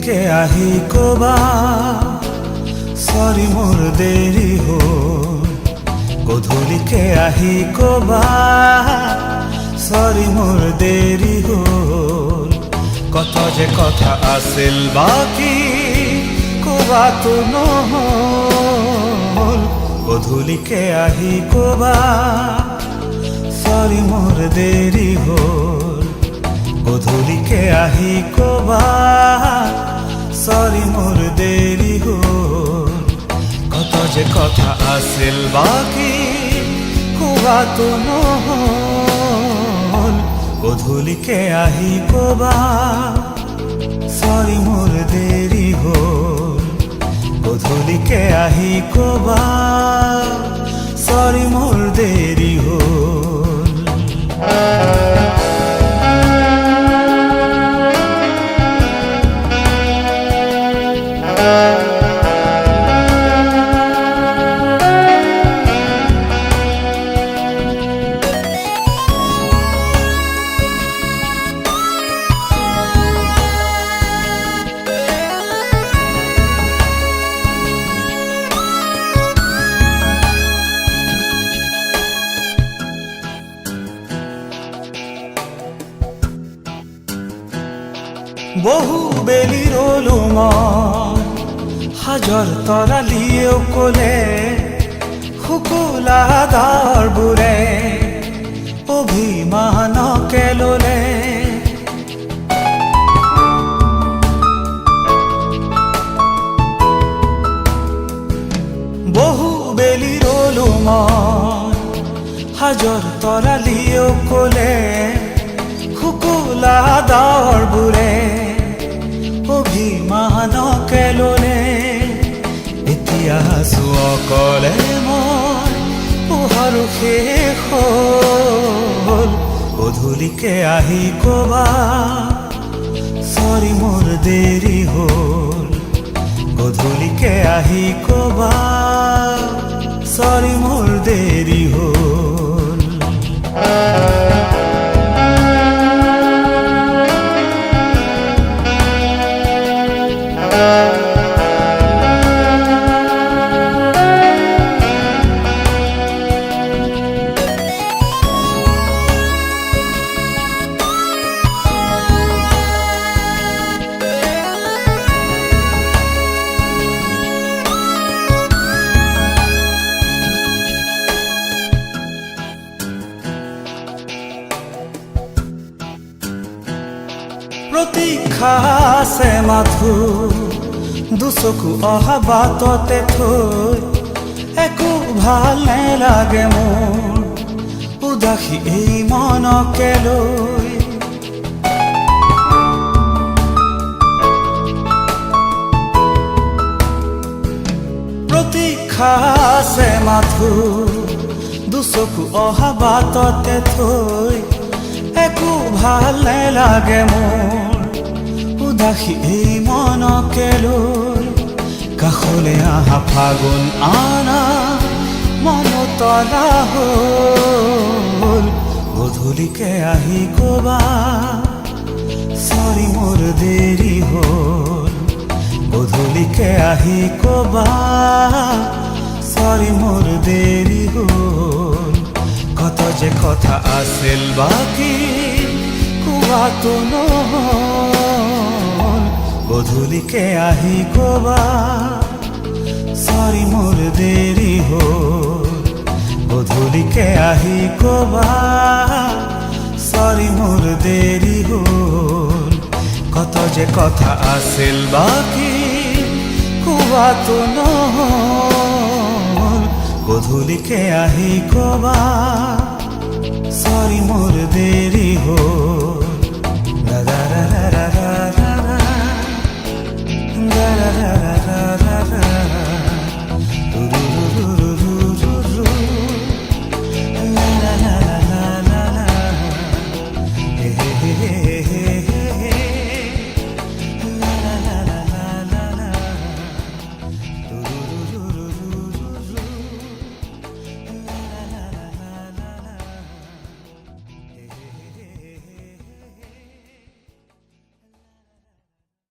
গধূলিকে আহি কবা সরি মোর দেরি হ'ল গধূলিকে আহি কবা সরি মোর দেরি হ'ল কত যে কথা আছিল বাকি কবাতো নহল গধূলিকে আহি কবা সরি মোর দেরি হ'ল গধূলিকে আহি কবা সরি মোর দেরি হ'ল কত যে কথা আছিল বাকি কবাতো নহল গধূলিকে আহি কবা সরি মোর দেরি হ'ল গধূলিকে আহি কবা সরি মোর দেরি হ'ল বহু বেলি রলো মই হাজৰ তৰালিয়েও কলে শুকুলা দাৰবোৰে অভিমানকে ললে বহু বেলি ৰলো মই হাজৰ তৰালিয়েও কলে শুকুলা দাৰবোৰে অভিমানকে ললে এতিয়া অকলে মই পোহৰো শেষ হ'ল গধূলিকে আহি কবা সরি মোর দেরি হ'ল গধূলিকে আহি কবা সরি মোর দেরি হ'ল প্রতীক্ষা আছে মাথো দুচকু অহা বাটতে থৈ একো ভাল নেলাগে মোৰ উদাসী এই মনকে লৈ প্ৰতীক্ষা আছে মাথো দুচকু অহা বাটতে থৈ একো ভাল নেলাগে মোৰ উদাসী এই মনকে লৈ কাষলে আহা ফাগুন আনা মন তলা হ'ল গধূলিকে আহি কবা সরি মোর দেরি হ'ল গধূলিকে আহি কবা সরি মোর দেরি হ'ল কত যে কথা আছিল বাকি কবাতো নহল গধূলিকে আহি কবা সরি মোর দেরি হ'ল গধূলিকে আহি কবা সরি মোর দেরি হ'ল কত যে কথা আছিল বাকি কবাতো নহল গধূলিকে আহি কবা সরি মোর দেরি হ'ল